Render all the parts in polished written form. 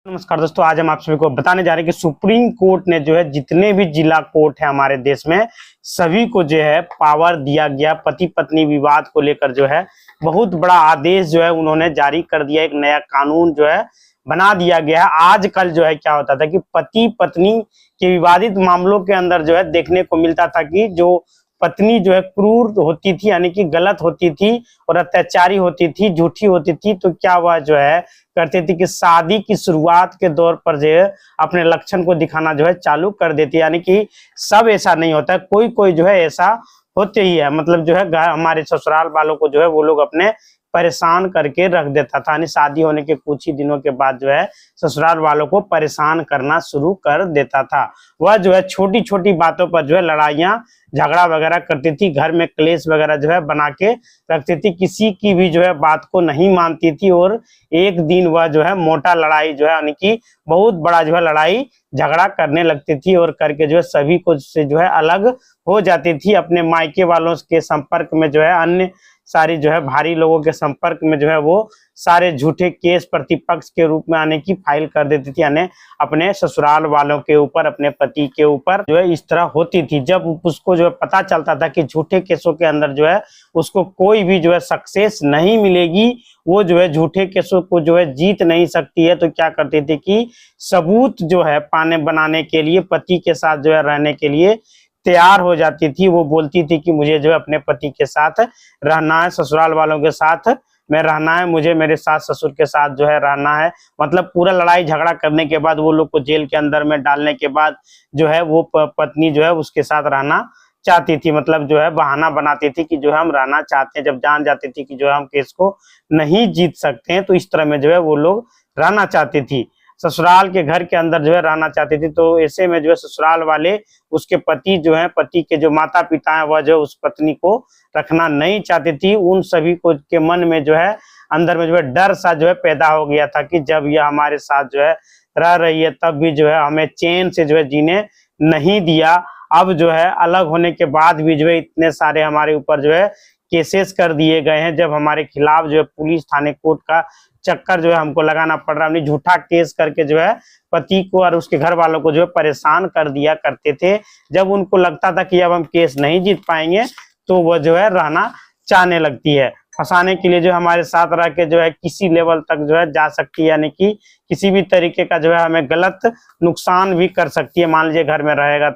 नमस्कार दोस्तों, आज हम आप सभी को बताने जा रहे हैं कि सुप्रीम कोर्ट ने जो है जितने भी जिला कोर्ट है हमारे देश में सभी को जो है पावर दिया गया। पति पत्नी विवाद को लेकर जो है बहुत बड़ा आदेश जो है उन्होंने जारी कर दिया। एक नया कानून जो है बना दिया गया है। आजकल जो है क्या होता था कि पति पत्नी के विवादित मामलों के अंदर जो है देखने को मिलता था कि जो पत्नी जो है क्रूर होती थी, यानी कि गलत होती थी और अत्याचारी होती थी, झूठी होती थी, तो क्या वह जो है करती थी कि शादी की शुरुआत के दौर पर जो है अपने लक्षण को दिखाना जो है चालू कर देती है। यानी कि सब ऐसा नहीं होता है, कोई कोई जो है ऐसा होते ही है। मतलब जो है हमारे ससुराल वालों को जो है वो लोग अपने परेशान करके रख देता था। यानी शादी होने के कुछ ही दिनों के बाद जो है ससुराल वालों को परेशान करना शुरू कर देता था। वह जो है छोटी छोटी बातों पर जो है लड़ाइयां झगड़ा वगैरह करती थी, घर में क्लेश वगैरह जो है बना के रखती थी, किसी की भी जो है बात को नहीं मानती थी। और एक दिन वह जो है मोटा लड़ाई जो है यानी कि बहुत बड़ा जो है लड़ाई झगड़ा करने लगती थी और करके जो है सभी को से जो है अलग हो जाती थी। अपने मायके वालों के संपर्क में जो है अन्य सारी जो है भारी लोगों के संपर्क में जो है वो सारे झूठे केस प्रतिपक्ष के रूप में आने की फाइल कर देती थी। यानी अपने ससुराल वालों के ऊपर, अपने पति के ऊपर जो है इस तरह होती थी। जब उसको जो है पता चलता था कि झूठे केसों के अंदर जो है उसको कोई भी जो है सक्सेस नहीं मिलेगी, वो जो है झूठे केसों को जो है जीत नहीं सकती है, तो क्या करती थी कि सबूत जो है बनाने के लिए पति के साथ जो है रहने के लिए तैयार हो जाती थी। वो बोलती थी कि मुझे जो है अपने पति के साथ रहना है, ससुराल वालों के साथ में रहना है, मुझे मेरे सास ससुर के साथ जो है रहना है। मतलब पूरा लड़ाई झगड़ा करने के बाद वो लोग को जेल के अंदर में डालने के बाद जो है वो पत्नी जो है उसके साथ रहना चाहती थी। मतलब जो है बहाना बनाती थी कि जो है हम रहना चाहते हैं। जब जान जाती थी कि जो है हम केस को नहीं जीत सकते हैं, तो इस तरह में जो है वो लोग रहना चाहती थी, ससुराल के घर के अंदर जो है रहना चाहती थी। तो ऐसे में जो है ससुराल वाले उसके पति जो है, पति के जो माता पिता है, वह जो उस पत्नी को रखना नहीं चाहती थी। उन सभी को के मन में जो है अंदर में जो है डर सा जो है पैदा हो गया था कि जब यह हमारे साथ जो है रह रही है तब भी जो है हमें चैन से जो है जीने नहीं दिया। अब जो है अलग होने के बाद भी जो है इतने सारे हमारे ऊपर जो है केसेस कर दिए गए हैं। जब हमारे खिलाफ जो है पुलिस थाने कोर्ट का चक्कर जो है हमको लगाना पड़ रहा है। हमने झूठा केस करके जो है पति को और उसके घर वालों को जो है परेशान कर दिया करते थे। जब उनको लगता था कि अब हम केस नहीं जीत पाएंगे, तो वह जो है रहना चाहने लगती है। फंसाने के लिए जो हमारे साथ रह के जो है किसी लेवल तक जो है जा सकती है, यानी कि किसी भी तरीके का जो है हमें गलत नुकसान भी कर सकती है। मान लीजिए घर में रहेगा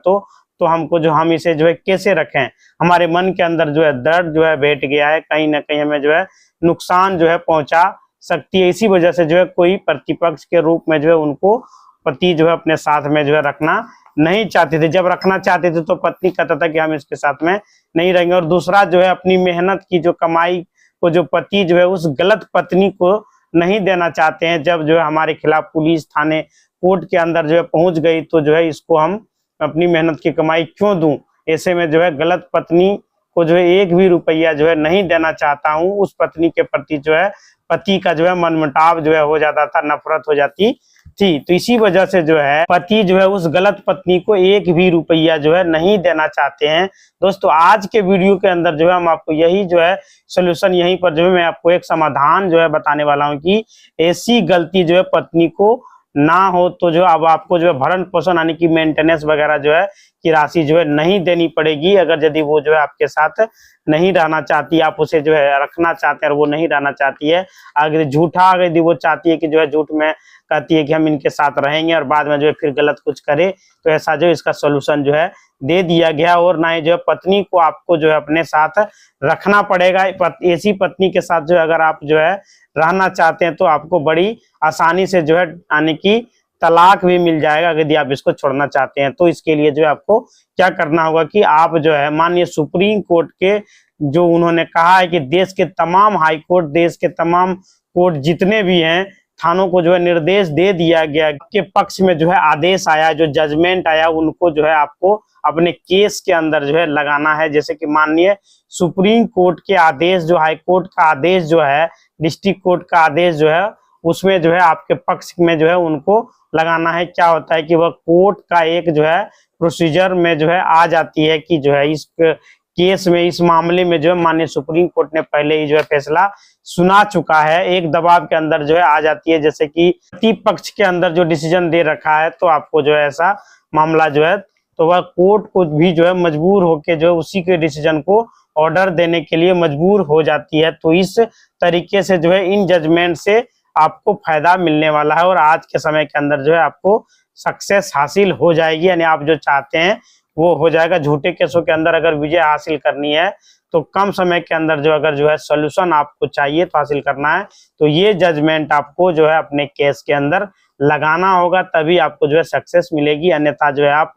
तो हमको जो हम इसे जो है कैसे रखें, हमारे मन के अंदर जो है दर्द जो है बैठ गया है, कहीं ना कहीं हमें जो है नुकसान जो है पहुंचा सकती है। इसी वजह से जो है कोई प्रतिपक्ष के रूप में जो है उनको पति जो है अपने साथ में जो है रखना नहीं चाहते थे। जब रखना चाहते थे तो पत्नी कहता था कि हम इसके साथ में नहीं रहेंगे। और दूसरा जो है अपनी मेहनत की जो कमाई को जो पति जो है उस गलत पत्नी को नहीं देना चाहते हैं। जब जो है हमारे खिलाफ पुलिस थाने कोर्ट के अंदर जो है पहुंच गई, तो जो है इसको हम अपनी मेहनत की कमाई क्यों दूं। ऐसे में जो है गलत पत्नी को जो है एक भी रुपया जो है नहीं देना चाहता हूं। उस पत्नी के प्रति जो है पति का जो है मनमुटाव जो है हो जाता था, नफरत हो जाती थी। तो इसी वजह से जो है पति जो है उस गलत पत्नी को एक भी रुपया जो है नहीं देना चाहते हैं। दोस्तों, आज के वीडियो के अंदर जो है हम आपको यही जो है सोल्यूशन, यहीं पर जो है मैं आपको एक समाधान जो है बताने वाला हूं कि ऐसी गलती जो है पत्नी को ना हो, तो जो अब आपको जो है भरण पोषण यानी कि मेंटेनेंस वगैरह जो है की राशि जो है नहीं देनी पड़ेगी। अगर यदि वो जो है आपके साथ नहीं रहना चाहती, आप उसे जो है रखना चाहते हैं और वो नहीं रहना चाहती है, अगर झूठा अगर यदि वो चाहती है कि जो है झूठ में कहती है कि हम इनके साथ रहेंगे और बाद में जो है फिर गलत कुछ करे, तो ऐसा जो इसका सोल्यूशन जो है दे दिया गया। और ना ही जो है पत्नी को आपको जो है अपने साथ रखना पड़ेगा। ऐसी पत्नी के साथ जो है अगर आप जो है रहना चाहते हैं तो आपको बड़ी आसानी से जो है यानी कि तलाक भी मिल जाएगा यदि आप इसको छोड़ना चाहते हैं। तो इसके लिए जो है आपको क्या करना होगा कि आप जो है माननीय सुप्रीम कोर्ट के जो उन्होंने कहा है कि देश के तमाम हाई कोर्ट, देश के तमाम कोर्ट जितने भी हैं, थानों को जो है निर्देश दे दिया गया के पक्ष में जो है आदेश आया, जो जजमेंट आया, उनको जो है आपको अपने केस के अंदर जो है लगाना है। जैसे कि माननीय सुप्रीम कोर्ट के आदेश, जो हाई कोर्ट का आदेश जो है, डिस्ट्रिक्ट कोर्ट का आदेश जो है, उसमें जो है आपके पक्ष में जो है उनको लगाना है। क्या होता है कि वह कोर्ट का एक जो है प्रोसीजर में जो है आ जाती है कि जो है इस केस में, इस मामले में जो है माननीय सुप्रीम कोर्ट ने पहले ही जो है फैसला सुना चुका है। एक दबाव के अंदर जो है आ जाती है, जैसे कि पति पक्ष के अंदर जो डिसीजन दे रखा है तो आपको जो है ऐसा मामला जो है तो वह कोर्ट को भी जो है मजबूर होके जो है उसी के डिसीजन को ऑर्डर देने के लिए मजबूर हो जाती है। तो इस तरीके से जो है इन जजमेंट से आपको फायदा मिलने वाला है और आज के समय के अंदर जो है आपको सक्सेस हासिल हो जाएगी, यानी आप जो चाहते हैं वो हो जाएगा। झूठे केसों के अंदर अगर विजय हासिल करनी है तो कम समय के अंदर जो अगर जो है सोल्यूशन आपको चाहिए तो हासिल करना है तो ये जजमेंट आपको जो है अपने केस के अंदर लगाना होगा, तभी आपको जो है सक्सेस मिलेगी। अन्यथा जो है आप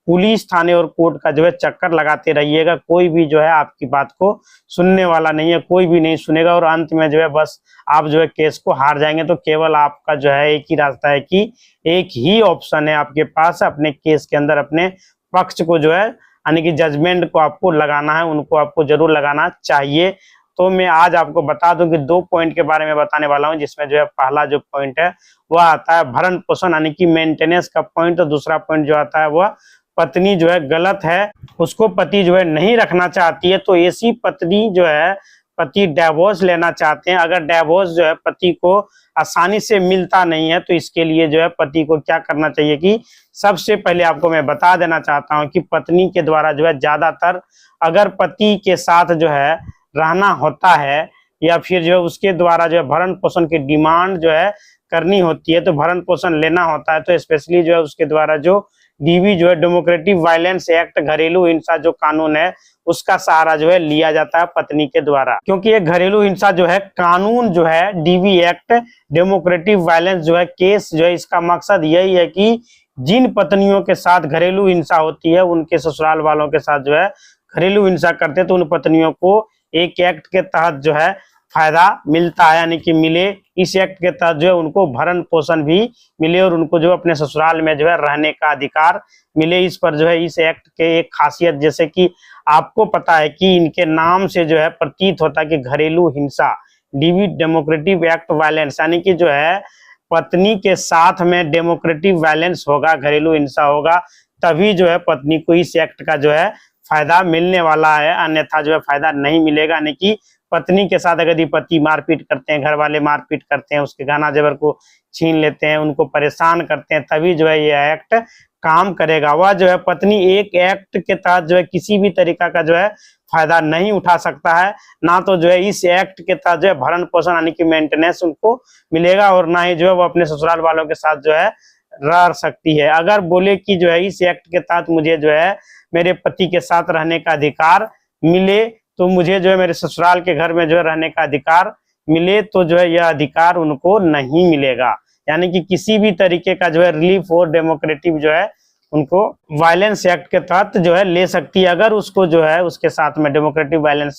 पुलिस थाने और कोर्ट का जो है चक्कर लगाते रहिएगा, कोई भी जो है आपकी बात को सुनने वाला नहीं है, कोई भी नहीं सुनेगा और अंत में जो है बस आप जो है केस को हार जाएंगे। तो केवल आपका जो है एक ही रास्ता है कि एक ही ऑप्शन है आपके पास, अपने केस के अंदर अपने पक्ष को जो है यानी कि जजमेंट को आपको लगाना है, उनको आपको जरूर लगाना चाहिए। तो मैं आज आपको बता दूं कि 2 पॉइंट के बारे में बताने वाला हूं, जिसमें जो है पहला जो पॉइंट है वह आता है भरण पोषण यानी कि मेंटेनेंस का पॉइंट, और दूसरा पॉइंट जो आता है वह पत्नी जो है गलत है, उसको पति जो है नहीं रखना चाहती है, तो ऐसी पत्नी जो है पति डिवोर्स लेना चाहते हैं। अगर डिवोर्स जो है पति को आसानी से मिलता नहीं है तो इसके लिए जो है पति को क्या करना चाहिए कि सबसे पहले आपको मैं बता देना चाहता हूं कि पत्नी के द्वारा जो है ज्यादातर अगर पति के साथ जो है रहना होता है या फिर जो है उसके द्वारा जो है भरण पोषण की डिमांड जो है करनी होती है, तो भरण पोषण लेना होता है तो स्पेशली जो है उसके द्वारा जो डीवी जो है डेमोक्रेटिक वायलेंस एक्ट, घरेलू हिंसा जो कानून है उसका सहारा जो है लिया जाता है पत्नी के द्वारा। क्योंकि ये घरेलू हिंसा जो है कानून जो है डीवी एक्ट डेमोक्रेटिक वायलेंस जो है केस जो है, इसका मकसद यही है कि जिन पत्नियों के साथ घरेलू हिंसा होती है उनके ससुराल वालों के साथ जो है घरेलू हिंसा करते हैं तो उन पत्नियों को एक एक्ट के तहत जो है फायदा मिलता है, यानी कि मिले। इस एक्ट के तहत जो है उनको भरण पोषण भी मिले और उनको जो अपने ससुराल में जो है रहने का अधिकार मिले। इस पर जो है इस एक्ट के एक खासियत, जैसे कि आपको पता है कि इनके नाम से जो है प्रतीत होता है कि घरेलू हिंसा, डीवी डेमोक्रेटिक एक्ट वायलेंस, यानी कि जो है पत्नी के साथ में डेमोक्रेटिक वायलेंस होगा, घरेलू हिंसा होगा, तभी जो है पत्नी को इस एक्ट का जो है फायदा मिलने वाला है, अन्यथा जो है फायदा नहीं मिलेगा। यानी कि पत्नी के साथ अगर पति मारपीट करते हैं, घर वाले मारपीट करते हैं, उसके गहना जेवर को छीन लेते हैं, उनको परेशान करते हैं, तभी जो है ये एक्ट काम करेगा। वह जो है पत्नी एक एक्ट के तहत जो है किसी भी तरीका का जो है फायदा नहीं उठा सकता है, ना तो जो है इस एक्ट के तहत जो है भरण पोषण यानी कि मेंटेनेंस उनको मिलेगा और ना ही जो है वो अपने ससुराल वालों के साथ जो है रह सकती है। अगर बोले कि जो है इस एक्ट के तहत मुझे जो है मेरे पति के साथ रहने का अधिकार मिले, तो मुझे जो है मेरे ससुराल के घर में जो है रहने का अधिकार मिले, तो जो है यह अधिकार उनको नहीं मिलेगा। यानी कि किसी भी तरीके का जो है रिलीफ और डेमोक्रेटिक जो है उनको वायलेंस एक्ट के तहत जो है ले सकती है, अगर उसको जो है उसके साथ में डेमोक्रेटिक वायलेंस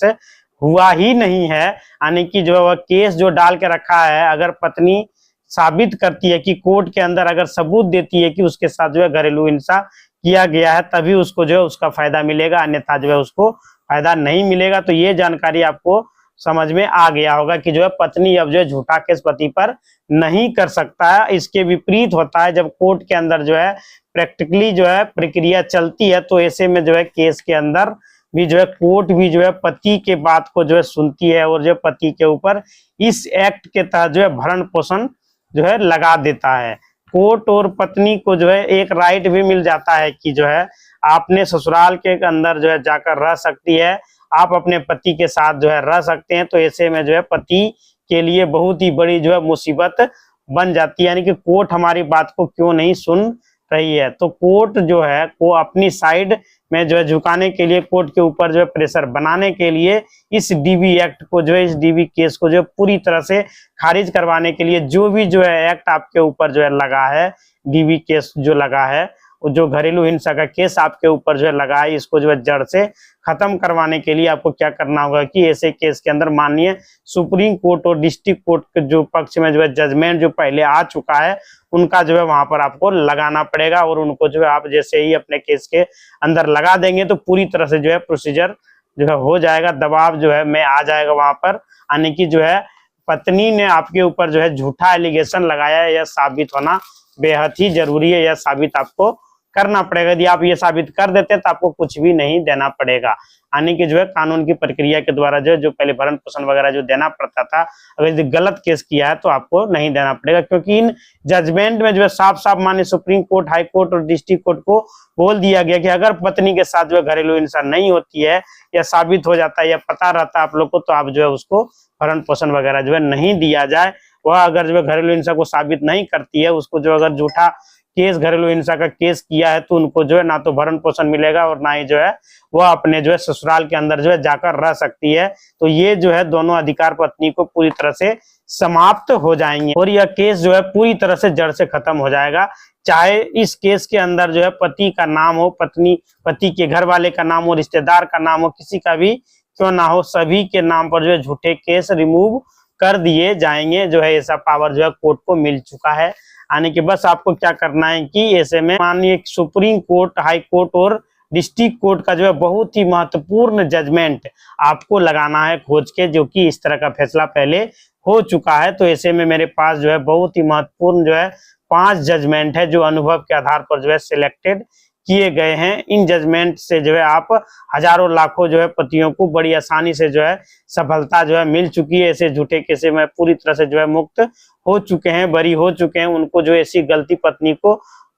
हुआ ही नहीं है। यानी कि जो है वह केस जो डाल के रखा है, अगर पत्नी साबित करती है कि कोर्ट के अंदर अगर सबूत देती है कि उसके साथ जो है घरेलू हिंसा किया गया है, तभी उसको जो है उसका फायदा मिलेगा, अन्यथा जो है उसको फायदा नहीं मिलेगा। तो ये जानकारी आपको समझ में आ गया होगा कि जो है पत्नी अब जो है झूठा केस पति पर नहीं कर सकता है। इसके विपरीत होता है जब कोर्ट के अंदर जो है प्रैक्टिकली जो है प्रक्रिया चलती है, तो ऐसे में जो है केस के अंदर भी जो है कोर्ट भी जो है पति के बात को जो है सुनती है और जो पति के ऊपर इस एक्ट के तहत जो है भरण पोषण जो है लगा देता है। कोर्ट और पत्नी को जो है एक राइट भी मिल जाता है कि जो है आपने ससुराल के अंदर जो है जाकर रह सकती है, आप अपने पति के साथ जो है रह सकते हैं। तो ऐसे में जो है पति के लिए बहुत ही बड़ी जो है मुसीबत बन जाती है, यानी कि कोर्ट हमारी बात को क्यों नहीं सुन रही है। तो कोर्ट जो है को अपनी साइड में जो है झुकाने के लिए, कोर्ट के ऊपर जो है प्रेशर बनाने के लिए इस डीवी एक्ट को जो है, इस डीवी केस को जो है पूरी तरह से खारिज करवाने के लिए जो भी जो है एक्ट आपके ऊपर जो है लगा है, डीवी केस जो लगा है, जो घरेलू हिंसा का केस आपके ऊपर जो है लगा है, इसको जो है जड़ से खत्म करवाने के लिए आपको क्या करना होगा कि ऐसे केस के अंदर माननीय सुप्रीम कोर्ट और डिस्ट्रिक्ट कोर्ट के जो पक्ष में जो है जजमेंट जो पहले आ चुका है, उनका जो है वहां पर आपको लगाना पड़ेगा और उनको जो है आप जैसे ही अपने केस के अंदर लगा देंगे तो पूरी तरह से जो है प्रोसीजर जो है हो जाएगा, दबाव जो है में आ जाएगा वहां पर। यानी कि जो है पत्नी ने आपके ऊपर जो है झूठा एलिगेशन लगाया है, यह साबित होना बेहद ही जरूरी है, यह साबित आपको करना पड़ेगा। यदि आप ये साबित कर देते तो आपको कुछ भी नहीं देना पड़ेगा, यानी कि जो है कानून की प्रक्रिया के द्वारा जो पहले भरण पोषण वगैरह जो देना पड़ता था, अगर यदि गलत केस किया है तो आपको नहीं देना पड़ेगा, क्योंकि इन जजमेंट में जो है साफ साफ माननीय सुप्रीम कोर्ट, हाई कोर्ट और डिस्ट्रिक्ट कोर्ट को बोल दिया गया कि अगर पत्नी के साथ जो है घरेलू हिंसा नहीं होती है या साबित हो जाता है या पता रहता है आप लोग को, तो आप जो है उसको भरण पोषण वगैरह जो है नहीं दिया जाए। वह अगर जो है घरेलू हिंसा को साबित नहीं करती है, उसको जो अगर झूठा केस, घरेलू हिंसा का केस किया है, तो उनको जो है ना तो भरण पोषण मिलेगा और ना ही जो है वह अपने जो है ससुराल के अंदर जो है जाकर रह सकती है। तो ये जो है दोनों अधिकार पत्नी को पूरी तरह से समाप्त हो जाएंगे और यह केस जो है पूरी तरह से जड़ से खत्म हो जाएगा। चाहे इस केस के अंदर जो है पति का नाम हो, पति के घर वाले का नाम हो, रिश्तेदार का नाम हो, किसी का भी क्यों ना हो, सभी के नाम पर जो है झूठे केस रिमूव कर दिए जाएंगे। जो है ऐसा पावर जो है कोर्ट को मिल चुका है, यानी कि बस आपको क्या करना है कि ऐसे में माननीय सुप्रीम कोर्ट, हाई कोर्ट और डिस्ट्रिक्ट कोर्ट का जो है बहुत ही महत्वपूर्ण जजमेंट आपको लगाना है खोज के, जो कि इस तरह का फैसला पहले हो चुका है। तो ऐसे में मेरे पास जो है बहुत ही महत्वपूर्ण जो है 5 जजमेंट है जो अनुभव के आधार पर जो है सिलेक्टेड किए गए हैं। इन जजमेंट से जो है आप हजारों लाखों जो है पतियों को बड़ी आसानी से जो है सफलता जो है मिल चुकी है। ऐसे झूठे केस में पूरी तरह से जो है मुक्त हो चुके हैं, बरी हो चुके हैं। उनको जो ऐसी गलती पत्नी को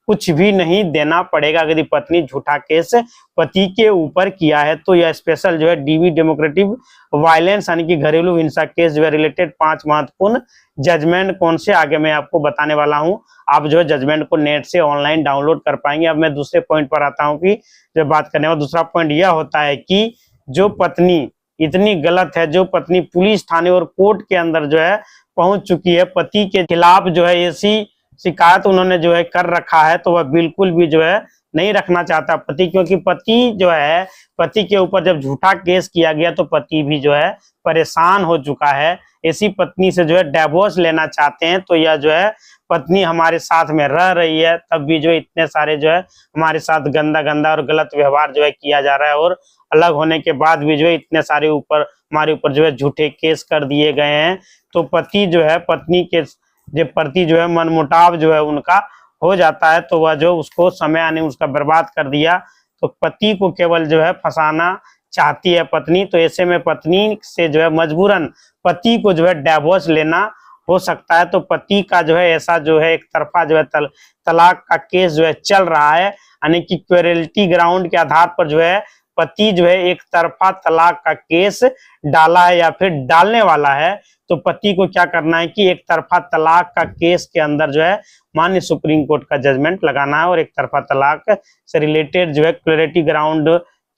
कुछ भी नहीं देना पड़ेगा। यदि पत्नी झूठा केस पति के ऊपर किया है तो यह स्पेशल जो है डीवी डेमोक्रेटिक वायलेंस यानी कि घरेलू हिंसा केस जो है रिलेटेड 5 महत्वपूर्ण जजमेंट कौन से आगे मैं आपको बताने वाला हूं। आप जो है जजमेंट को नेट से ऑनलाइन डाउनलोड कर पाएंगे। अब मैं दूसरे पॉइंट पर आता हूं कि जो बात करने वाला दूसरा पॉइंट यह होता है कि जो पत्नी इतनी गलत है, जो पत्नी पुलिस थाने और कोर्ट के अंदर जो है पहुंच चुकी है, पति के खिलाफ जो है ऐसी शिकायत उन्होंने जो है कर रखा है, तो वह बिल्कुल भी जो है नहीं रखना चाहता पति, क्योंकि पति जो है, पति के ऊपर जब झूठा केस किया गया तो पति भी जो है परेशान हो चुका है। ऐसी पत्नी से जो है डिवोर्स लेना चाहते हैं। तो यह जो है पत्नी हमारे साथ में रह रही है, तब भी जो है इतने सारे जो है हमारे साथ गंदा गंदा और गलत व्यवहार जो है किया जा रहा है, और अलग होने के बाद भी जो है इतने सारे हमारे ऊपर जो है झूठे केस कर दिए गए हैं। तो पति जो है पत्नी के प्रति जो है मनमुटाव जो है उनका हो जाता है, तो वह जो उसको समय आने उसका बर्बाद कर दिया। तो पति को केवल जो है फंसाना चाहती है पत्नी। तो ऐसे में पत्नी से जो है मजबूरन पति को जो है डिवोर्स लेना हो सकता है। तो पति का जो है ऐसा जो है एक तरफा जो है तलाक का केस जो है चल रहा है, यानी कि क्वेरलिटी ग्राउंड के आधार पर जो है पति जो है एक तरफा तलाक का केस डाला है या फिर डालने वाला है। तो पति को क्या करना है कि एक तरफा तलाक का केस के अंदर जो है माननीय सुप्रीम कोर्ट का जजमेंट लगाना है, और एक तरफा तलाक से रिलेटेड जो है क्लैरिटी ग्राउंड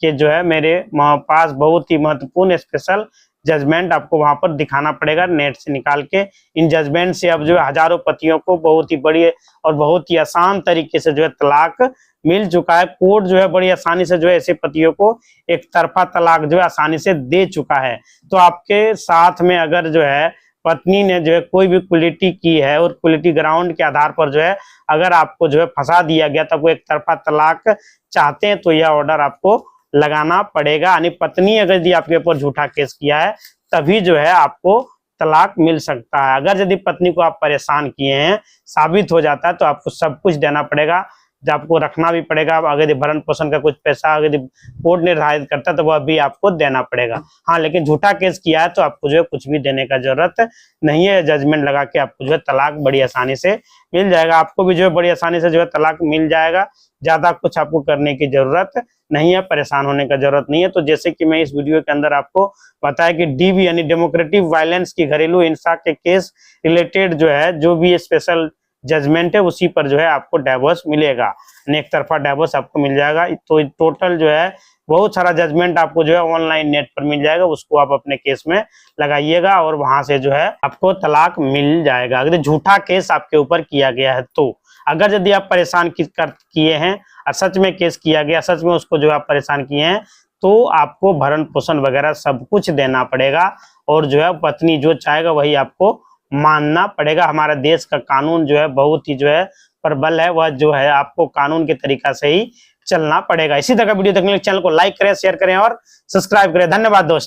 के जो है मेरे पास बहुत ही महत्वपूर्ण स्पेशल जजमेंट आपको वहां पर दिखाना पड़ेगा नेट से निकाल के। इन जजमेंट से अब जो है हजारों पतियों को बहुत ही बड़ी और बहुत ही आसान तरीके से जो है तलाक मिल चुका है। कोर्ट जो है बड़ी आसानी से जो है ऐसे पतियों को एक तरफा तलाक जो है आसानी से दे चुका है। तो आपके साथ में अगर जो है पत्नी ने जो है कोई भी क्वलिटी की है और क्वलिटी ग्राउंड के आधार पर जो है अगर आपको जो है फंसा दिया गया, तब वो एक तरफा तलाक चाहते हैं, तो यह ऑर्डर आपको लगाना पड़ेगा। यानी पत्नी अगर यदि आपके ऊपर झूठा केस किया है तभी जो है आपको तलाक मिल सकता है। अगर यदि पत्नी को आप परेशान किए हैं, साबित हो जाता है, तो आपको सब कुछ देना पड़ेगा, जो आपको रखना भी पड़ेगा। अगर भरण पोषण का कुछ पैसा अगर कोर्ट निर्धारित करता है तो वह भी आपको देना पड़ेगा। हाँ, लेकिन झूठा केस किया है तो आपको जो है कुछ भी देने का जरूरत नहीं है। जजमेंट लगा के आपको जो है तलाक बड़ी आसानी से मिल जाएगा। आपको भी जो है बड़ी आसानी से जो है तलाक मिल जाएगा। ज्यादा कुछ आपको करने की जरूरत नहीं है, परेशान होने का जरूरत नहीं है। तो जैसे कि मैं इस वीडियो के अंदर आपको बताया कि डीवी यानी डेमोक्रेटिक वायलेंस की घरेलू हिंसा के केस रिलेटेड जो है जो भी स्पेशल जजमेंट है उसी पर जो है आपको डिवोर्स मिलेगा, एक तरफा डिवोर्स आपको मिल जाएगा। तो टोटल जो है बहुत सारा जजमेंट आपको जो है ऑनलाइन नेट पर मिल जाएगा, उसको आप अपने केस में लगाइएगा और वहां से जो है आपको तलाक मिल जाएगा अगर झूठा केस आपके ऊपर किया गया है। तो अगर यदि आप परेशान किए हैं और सच में केस किया गया, सच में उसको जो आप परेशान किए हैं, तो आपको भरण पोषण वगैरह सब कुछ देना पड़ेगा और जो है पत्नी जो चाहेगा वही आपको मानना पड़ेगा। हमारा देश का कानून जो है बहुत ही जो है प्रबल है, वह जो है आपको कानून के तरीका से ही चलना पड़ेगा। इसी तरह का वीडियो देखने के लिए चैनल को लाइक करें, शेयर करें और सब्सक्राइब करें। धन्यवाद दोस्तों।